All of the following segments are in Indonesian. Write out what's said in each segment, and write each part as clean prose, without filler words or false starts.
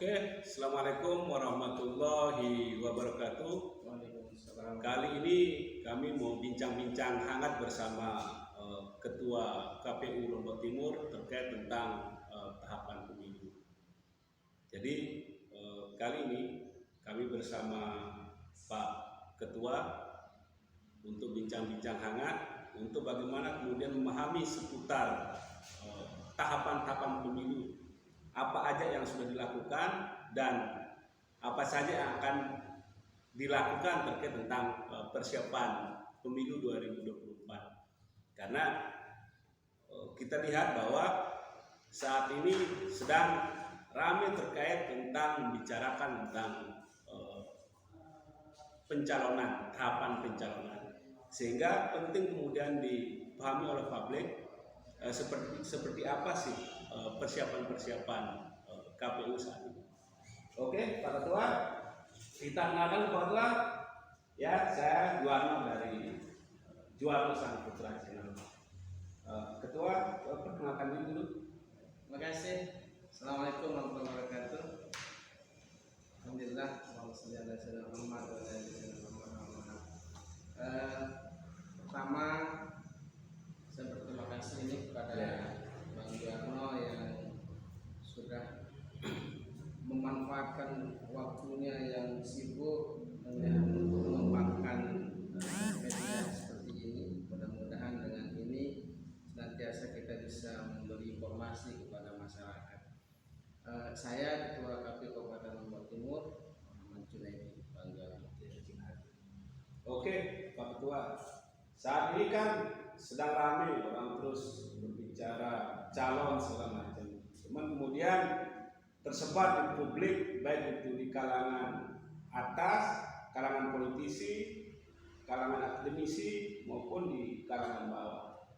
Oke, Assalamualaikum warahmatullahi wabarakatuh. Waalaikumsalam. Kali ini kami mau bincang-bincang hangat bersama Ketua KPU Lombok Timur terkait tentang tahapan pemilu. Jadi kali ini kami bersama Pak Ketua untuk bincang-bincang hangat untuk bagaimana kemudian memahami seputar tahapan-tahapan pemilu. Apa aja yang sudah dilakukan dan apa saja yang akan dilakukan terkait tentang persiapan pemilu 2024. Karena kita lihat bahwa saat ini sedang ramai terkait tentang membicarakan tentang pencalonan, tahapan pencalonan. Sehingga penting kemudian dipahami oleh publik seperti apa sih persiapan-persiapan KPU saat ini. Oke, Pak Ketua, kita kenalkan Pak Ketua. Ya, saya Juwarno dari Juwarno Sang Putra Channel. Ketua, perkenalkan diri dulu. Terima kasih. Assalamualaikum warahmatullahi wabarakatuh. Alhamdulillah. Pertama, saya berterima kasih ini kepada Bang Juwarno yang sudah memanfaatkan waktunya yang sibuk untuk mengembangkan media seperti ini. Mudah-mudahan dengan ini senantiasa kita bisa memberi informasi kepada masyarakat. Saya Ketua KPU Kabupaten Lombok Timur, Muhammad Junaidi Bangga. Oke, Pak Ketua. Saat ini kan sedang ramai orang terus berbicara calon segala macam. Cuman kemudian tersebar di publik baik itu di kalangan atas, kalangan politisi, kalangan akademisi maupun di kalangan bawah.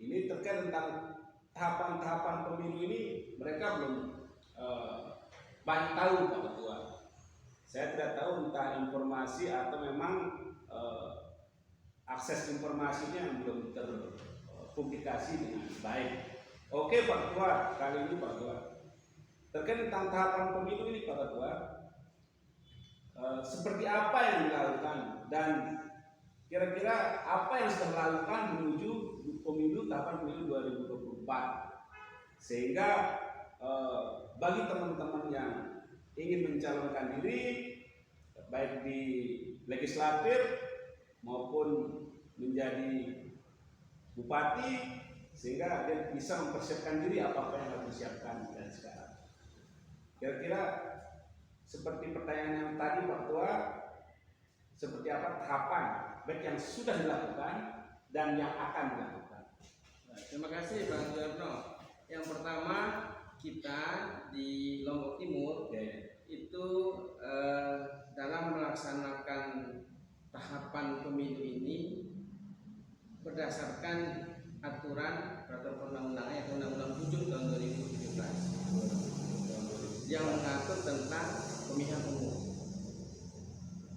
Ini terkait tentang tahapan-tahapan pemilu ini mereka belum banyak tahu, Pak Ketua. Saya tidak tahu entah informasi atau memang akses informasinya yang belum terpublikasi dengan baik. Oke, Pak Ketua, kali ini Pak Ketua terkait tentang tahapan pemilu ini, Pak Ketua, seperti apa yang dilakukan dan kira-kira apa yang sudah dilakukan menuju pemilu tahapan pemilu 2024 sehingga bagi teman-teman yang ingin mencalonkan diri baik di legislatif maupun menjadi bupati sehingga dia bisa mempersiapkan diri apa yang harus disiapkan dan sekarang. Kira-kira seperti pertanyaan yang tadi Pak Ketua, seperti apa tahapan baik yang sudah dilakukan dan yang akan dilakukan. Terima kasih Bang Juwarno. Yang pertama, kita di Lombok Timur itu dalam melaksanakan tahapan pemilu ini berdasarkan aturan peraturan perundang-undangan yaitu Undang-Undang 7 tahun 2017 yang mengatur tentang pemilihan umum.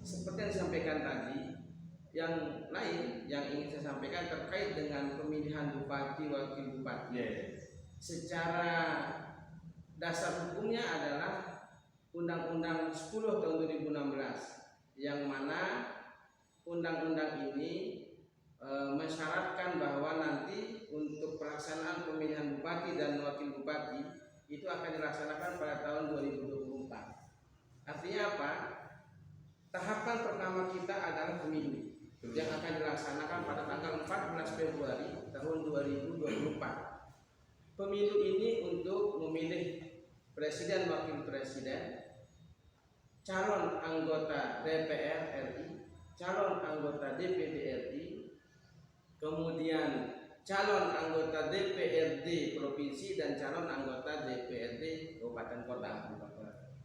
Seperti yang disampaikan tadi, yang lain yang ingin saya sampaikan terkait dengan pemilihan bupati, wakil bupati. Secara dasar hukumnya adalah Undang-Undang 10 tahun 2016 yang mana undang-undang ini mensyaratkan bahwa nanti untuk pelaksanaan pemilihan bupati dan wakil bupati itu akan dilaksanakan pada tahun 2024. Artinya apa? Tahapan pertama kita adalah pemilu yang akan dilaksanakan pada tanggal 14 Februari tahun 2024. Pemilu ini untuk memilih presiden, wakil presiden, calon anggota DPR RI, calon anggota DPD RI, kemudian calon anggota DPRD provinsi dan calon anggota DPRD kabupaten kota.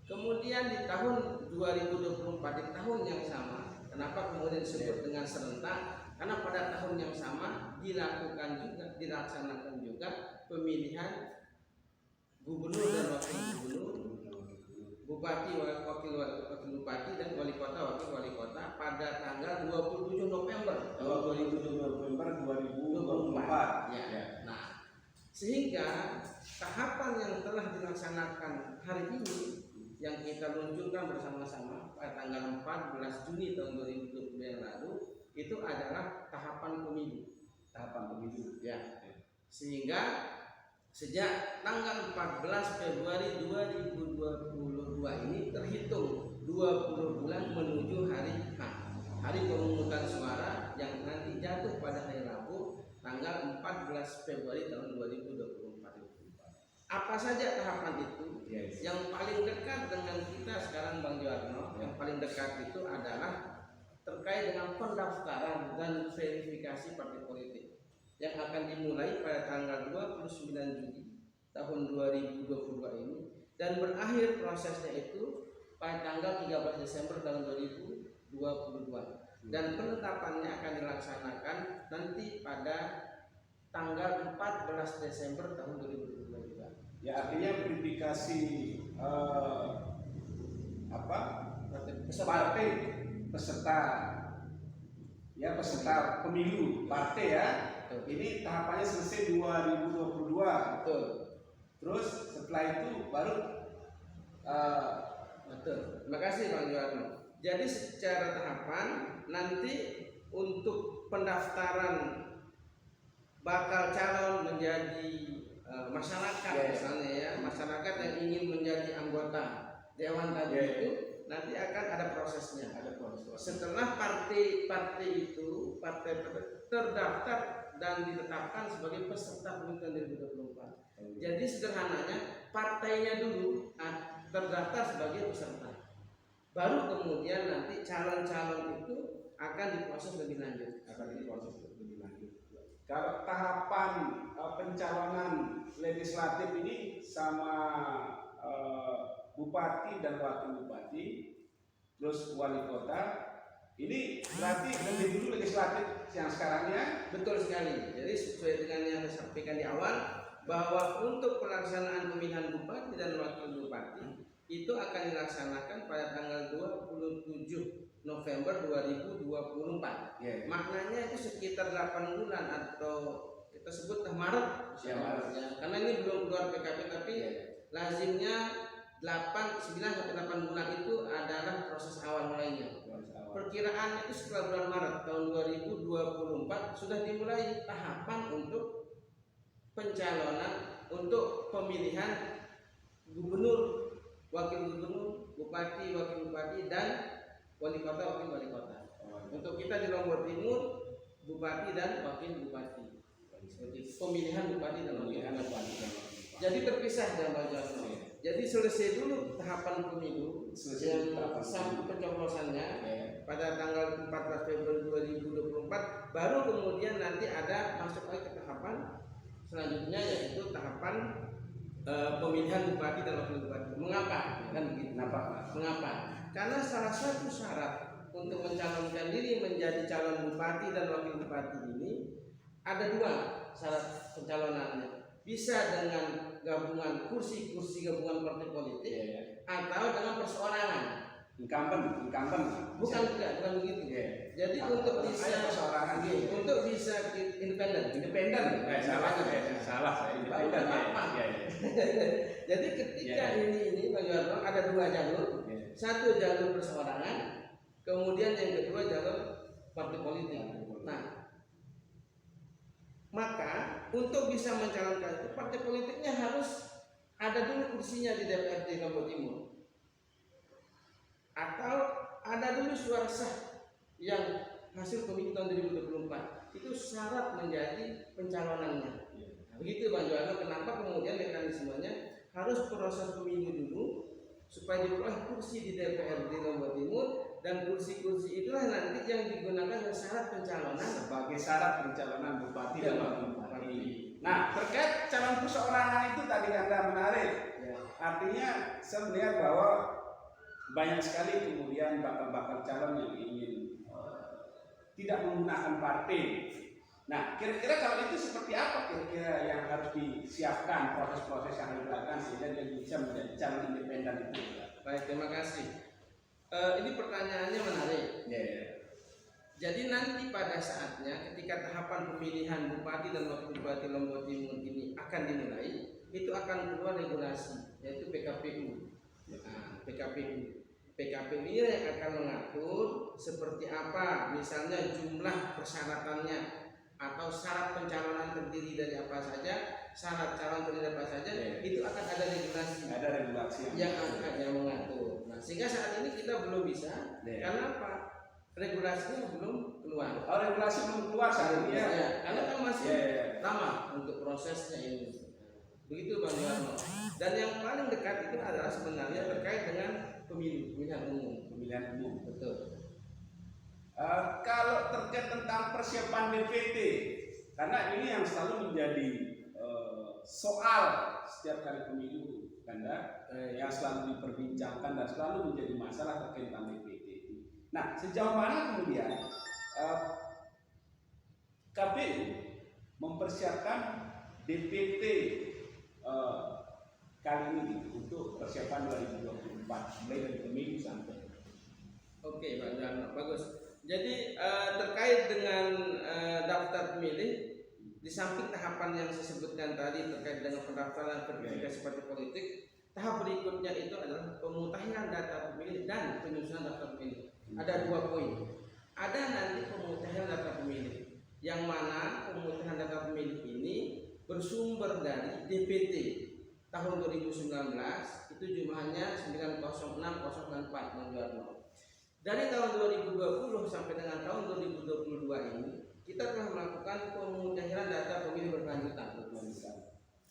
Kemudian di tahun 2024, di tahun yang sama, kenapa kemudian disebut dengan serentak? Karena pada tahun yang sama dilaksanakan juga pemilihan gubernur dan wakil gubernur, bupati, wakil bupati dan wali kota, wakil wali kota pada tanggal 27 November 2024. Ya. Nah, sehingga tahapan yang telah dilaksanakan hari ini yang kita luncurkan bersama-sama pada tanggal 14 Juni tahun 2020 yang lalu itu adalah tahapan pemilu. Tahapan pemilu. Ya. Sehingga sejak tanggal 14 Februari 2022 ini terhitung 20 bulan menuju hari H, hari pemungutan suara yang nanti jatuh pada hari Rabu tanggal 14 Februari tahun 2024. Apa saja tahapan itu? Yes. Yang paling dekat dengan kita sekarang Bang Juwarno, yang paling dekat itu adalah terkait dengan pendaftaran dan verifikasi partai politik yang akan dimulai pada tanggal 29 Juli tahun 2022 ini dan berakhir prosesnya itu pada tanggal 13 Desember tahun 2022 dan penetapannya akan dilaksanakan nanti pada tanggal 14 Desember tahun 2022 juga. Ya, artinya verifikasi partai peserta ya, peserta pemilu partai ya. Betul. Ini tahapannya selesai 2022. Betul. Terus setelah itu baru Betul. Terima kasih Bang Juwarno. Jadi secara tahapan nanti untuk pendaftaran bakal calon menjadi masyarakat, misalnya ya, masyarakat yang ingin menjadi anggota dewan tadi itu nanti akan ada prosesnya. Setelah partai itu terdaftar dan ditetapkan sebagai peserta pemilu 2024. Jadi sederhananya partainya dulu terdaftar sebagai peserta. Baru kemudian nanti calon-calon itu akan diproses lebih lanjut. Kalau tahapan pencalonan legislatif ini sama bupati dan wakil bupati, terus wali kota, ini berarti lebih dulu legislatif yang sekarangnya. Betul sekali. Jadi sesuai dengan yang saya sampaikan di awal bahwa untuk pelaksanaan pemilihan bupati dan wakil bupati itu akan dilaksanakan pada tanggal 27 November 2024. Maknanya itu sekitar 8 bulan atau kita sebut Maret. Karena ini belum keluar PKP tapi lazimnya 9 sampai 8 bulan itu adalah proses awal mulainya. Perkiraan itu setelah bulan Maret tahun 2024 sudah dimulai tahapan untuk pencalonan untuk pemilihan gubernur, wakil gubernur, bupati, wakil bupati dan wali kota, wakil wali kota. Untuk kita di Lombok Timur, bupati dan wakil bupati. Seperti pemilihan bupati dan wakil bupati. Jadi terpisah dalam Juwarno. Jadi selesai dulu tahapan pemilu sampai pencoblosannya pada tanggal 14 Februari 2024. Baru kemudian nanti ada masuk lagi ke tahapan selanjutnya yaitu tahapan pemilihan bupati dan wakil bupati. Mengapa? Kan begitu. Mengapa? Karena salah satu syarat untuk mencalonkan diri menjadi calon bupati dan wakil bupati ini ada 2 syarat pencalonannya. Bisa dengan gabungan kursi-kursi gabungan partai politik atau dengan perseorangan. Incumbent. Bukan begitu. Jadi untuk bisa perseorangan, untuk bisa independen. Salah saya independen. Jadi ketika ini Bang Juwarno ada 2 jalur. Satu jalur perseorangan, kemudian yang kedua jalur partai politik. Nah, maka untuk bisa mencalonkan itu partai politiknya harus ada dulu kursinya di DPRD Lombok Timur atau ada dulu suara sah yang hasil pemilu tahun 2024. Itu syarat menjadi pencalonannya. Begitu Bang Juwarno, kenapa kemudian mekanismenya harus proses pemilu dulu supaya diperoleh kursi di DPRD Lombok Timur dan kursi-kursi itulah nanti yang digunakan sebagai syarat pencalonan sebagai syarat pencalonan bupati dan wakil bupati. Nah, terkait calon perseorangan itu tadi Anda menarik. Artinya saya melihat bahwa banyak sekali kemudian bakal calon yang ingin tidak menggunakan partai. Nah, kira-kira kalau itu seperti apa kira-kira yang harus disiapkan, proses-proses yang harus dilakukan sehingga dia bisa menjadi calon independen itu? Baik, terima kasih. Ini pertanyaannya menarik. Jadi nanti pada saatnya ketika tahapan pemilihan bupati dan wakil bupati Lombok Timur ini akan dimulai, itu akan keluar regulasi yaitu PKPU. Nah, PKPU PKPU. PKPU ini yang akan mengatur seperti apa, misalnya jumlah persyaratannya atau syarat pencalonan terdiri dari apa saja, syarat calon terdiri dari apa saja, itu akan ada regulasi. Ada regulasi yang akan yang mengatur. Nah, sehingga saat ini kita belum bisa, karena apa? Regulasinya belum keluar. Oh, regulasi belum keluar saat ini ya. Karena kan masih lama untuk prosesnya ini. Begitu Bang Yono. Dan yang paling dekat itu adalah sebenarnya terkait dengan pemilihan umum. Pemilihan umum. Betul. Kalau terkait tentang persiapan DPT, karena ini yang selalu menjadi soal setiap kali pemilu, yang selalu diperbincangkan dan selalu menjadi masalah terkait dengan DPT. Nah, sejauh mana kemudian KPU mempersiapkan DPT kali ini untuk persiapan 2024 mulai dari pemilu sampai. Oke, Pak Jarno, bagus. Jadi terkait dengan daftar pemilih, di samping tahapan yang saya sebutkan tadi terkait dengan pendaftaran verifikasi partai politik, tahap berikutnya itu adalah pemutahiran data pemilih dan penyusunan daftar pemilih. Ada 2 poin. Ada nanti pemutahiran data pemilih, yang mana pemutahiran data pemilih ini bersumber dari DPT tahun 2019, itu jumlahnya 906.094 menjual. Dari tahun 2020 sampai dengan tahun 2022 ini kita telah melakukan pemutahiran data pemilih berkelanjutan.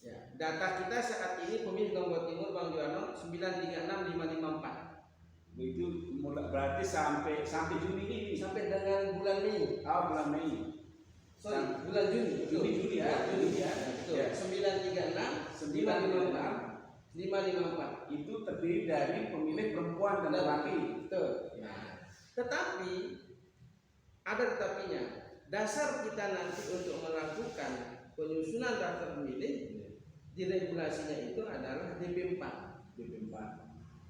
Ya, data kita saat ini pemilih Lombok Timur Bang Juwarno 936554. Itu berarti sampai Juni ini, sampai dengan bulan Mei. Bulan Mei. Sorry, bulan Juni. Juni ya. Betul. 936 554. Itu terdiri dari pemilih perempuan dan laki. Betul. Ya. Tetapi ada tetapinya. Dasar kita nanti untuk melakukan penyusunan daftar pemilih di regulasinya itu adalah DP4.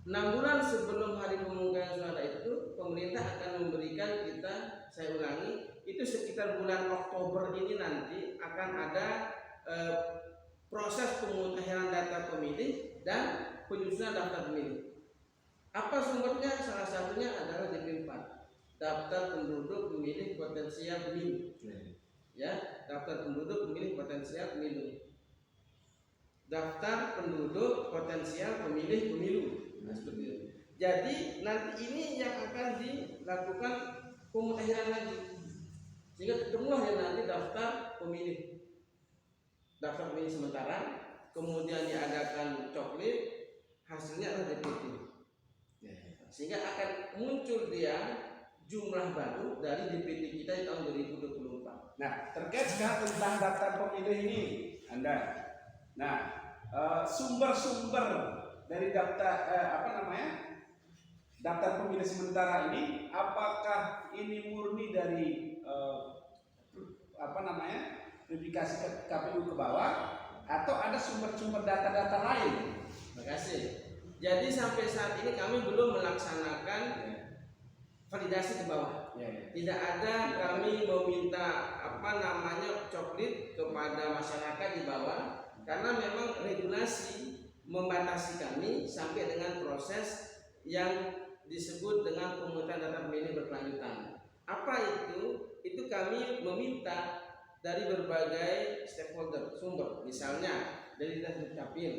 6 bulan sebelum hari pemungutan suara itu pemerintah akan memberikan kita, saya ulangi, itu sekitar bulan Oktober ini nanti akan ada proses pemutahiran data pemilih dan penyusunan daftar pemilih. Apa sumbernya? Salah satunya adalah DP4, daftar penduduk pemilih potensial pemilu. Ya, daftar penduduk pemilih potensial pemilu. Daftar penduduk potensial pemilih pemilu. Nah, seperti itu. Jadi nanti ini yang akan dilakukan pemutahiran lagi, sehingga ketemulah yang nanti daftar pemilih sementara, kemudian diadakan coklit, hasilnya adalah DPT. Sehingga akan muncul dia jumlah baru dari DPT kita di tahun 2024. Nah, terkait sekarang tentang daftar pemilih ini, Anda. Nah, sumber-sumber dari daftar daftar pemilih sementara ini, apakah ini murni dari verifikasi KPU ke bawah, atau ada sumber-sumber data-data lain? Terima kasih. Jadi sampai saat ini kami belum melaksanakan validasi ke bawah. Tidak ada kami meminta coklit kepada masyarakat di bawah, karena memang regulasi membatasi kami sampai dengan proses yang disebut dengan pemungutan data pemilih berkelanjutan. Apa itu? Itu kami meminta dari berbagai stakeholder sumber, misalnya dari Dinas Dukcapil,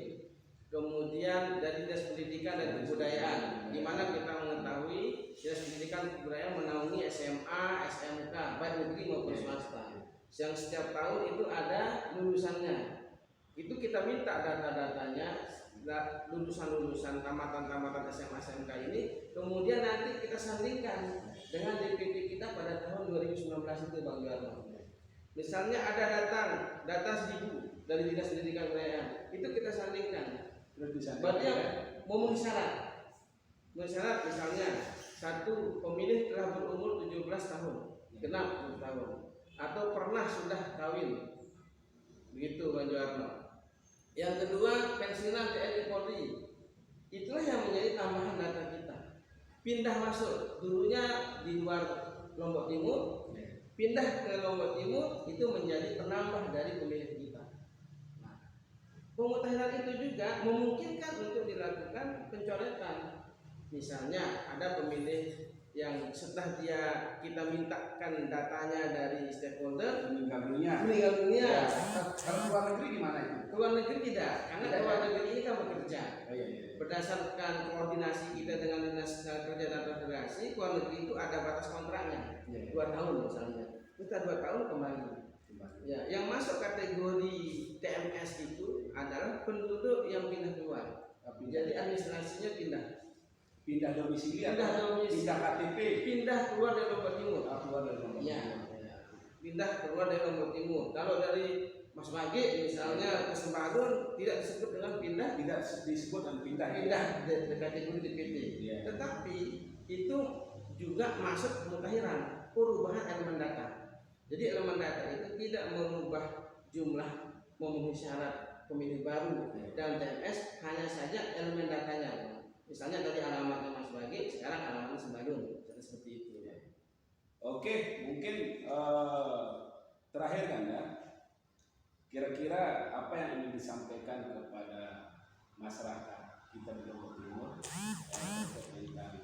kemudian dari Dinas Pendidikan dan Kebudayaan, di mana kita mengetahui Dinas Pendidikan dan Kebudayaan menaungi SMA, SMK, baik negeri maupun swasta, yang setiap tahun itu ada lulusannya. Itu kita minta data-datanya, lulusan-lulusan tamatan-tamatan SMA SMK ini, kemudian nanti kita sandingkan dengan DPT kita pada tahun 2019 itu Bang Juwarno. Misalnya ada data 1000 dari Dinas Pendidikan Kebudayaan, itu kita sandingkan. Berarti yang memenuhi syarat. Misalnya satu pemilih telah berumur 17 tahun, genap 17 tahun, atau pernah sudah kawin. Begitu Bang Juwarno. Yang kedua, pensiunan TNI Polri. Itulah yang menjadi tambahan data kita. Pindah masuk, dulunya di luar Lombok Timur, pindah ke Lombok Timur, itu menjadi penambah dari pemilih kita. Nah, pemutahiran itu juga memungkinkan untuk dilakukan pencoretan. Misalnya ada pemilih yang setelah kita mintakan datanya dari stakeholder meninggal dunia. meninggal dunia. Kalau luar negeri gimana itu? Ke luar negeri tidak, karena ke luar negeri ini kan bekerja. Oh, iya. Berdasarkan koordinasi kita dengan dinas tenaga kerja dan transmigrasi, ke luar negeri itu ada batas kontraknya, 2 tahun misalnya. Kita 2 tahun kembali. Ya, yang masuk kategori TMS itu adalah penduduk yang pindah keluar. Jadi administrasinya Pindah domisili Pindah atau domisili. pindah KTP? pindah keluar dari Lombok Timur. Keluar dari Lombok Ya, Timur. pindah keluar dari Lombok Timur. Kalau dari Mas Bagi misalnya ke Sempadun tidak disebut dengan pindah Tidak disebut dan pindah. dari kategori DPT. Iya. Tetapi itu juga masuk pemutahiran perubahan elemen data. Jadi elemen data itu tidak merubah jumlah memenuhi syarat pemilih baru dan TMS, hanya saja elemen datanya. Misalnya dari alamatnya Mas Bagi sekarang alamatnya Sempadun, seperti itu. Oke, mungkin terakhir kan ya. Kira-kira apa yang ingin disampaikan kepada masyarakat kita di Lombok Timur tentang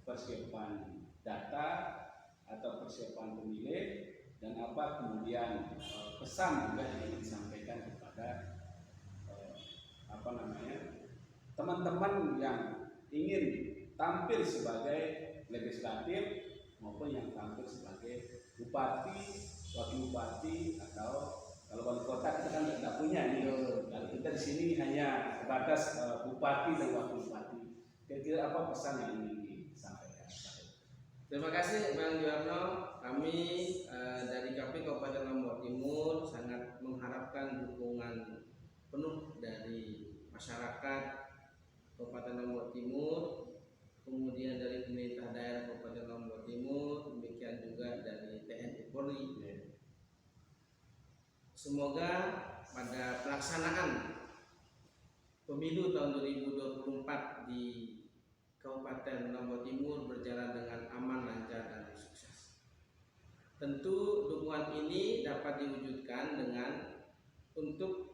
persiapan data atau persiapan pemilih, dan apa kemudian pesan juga yang ingin disampaikan kepada teman-teman yang ingin tampil sebagai legislatif maupun yang tampil sebagai bupati, wakil bupati, atau kalau wali kota kita kan tidak punya nih. Kalau kita di sini hanya sebatas bupati dan wakil bupati. Kira-kira apa pesan yang ingin disampaikan? Terima kasih Bang Juwarno. Kami dari KP Kabupaten Lombok Timur sangat mengharapkan dukungan penuh dari masyarakat Kabupaten Lombok Timur, kemudian dari pemerintah daerah Kabupaten Lombok Timur, demikian juga dari TNI Polri. Semoga pada pelaksanaan pemilu tahun 2024 di Kabupaten Lombok Timur berjalan dengan aman, lancar, dan sukses. Tentu dukungan ini dapat diwujudkan dengan untuk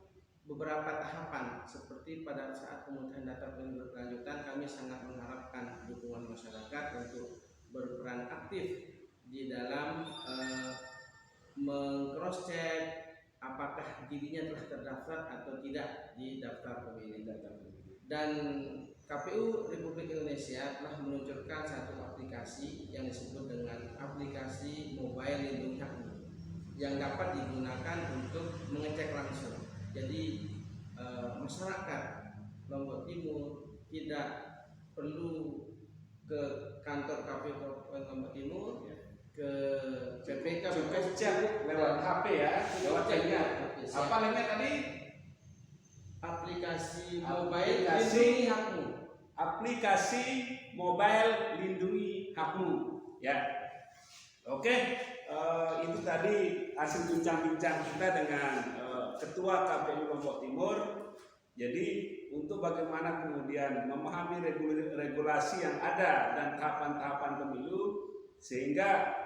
beberapa tahapan, seperti pada saat pemutahiran data pemilih berkelanjutan. Kami sangat mengharapkan dukungan masyarakat untuk berperan aktif di dalam meng-cross check apakah dirinya telah terdaftar atau tidak di daftar pemilih. Dan KPU Republik Indonesia telah meluncurkan satu aplikasi yang disebut dengan aplikasi Mobile Lindungi Hakmu yang dapat digunakan untuk mengecek langsung. Jadi masyarakat Lombok Timur tidak perlu ke kantor KPU Kabupaten Lombok Timur, ke PPK, Cukup cek lewat HP ya, lewat linknya. Apa linknya tadi? Aplikasi Mobile Lindungi Hakmu. Aplikasi Mobile Lindungi Hakmu. Ya. Oke, itu tadi hasil bincang-bincang kita dengan Ketua KPU Lombok Timur. Jadi untuk bagaimana kemudian memahami regulasi yang ada dan tahapan-tahapan pemilu, sehingga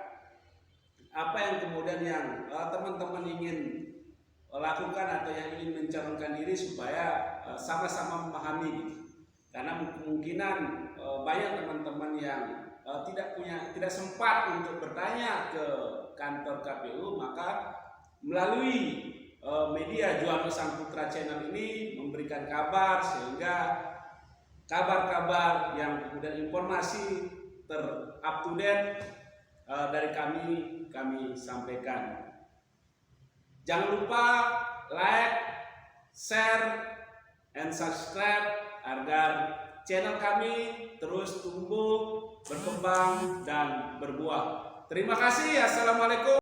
apa yang kemudian yang teman-teman ingin lakukan atau yang ingin mencalonkan diri supaya sama-sama memahami. Karena kemungkinan banyak teman-teman yang tidak sempat untuk bertanya ke kantor KPU, maka melalui media Juwarno Sang Putra Channel ini memberikan kabar, sehingga kabar-kabar yang kemudian informasi up to date dari kami sampaikan. Jangan lupa like, share, and subscribe agar channel kami terus tumbuh, berkembang, dan berbuah. Terima kasih. Assalamualaikum.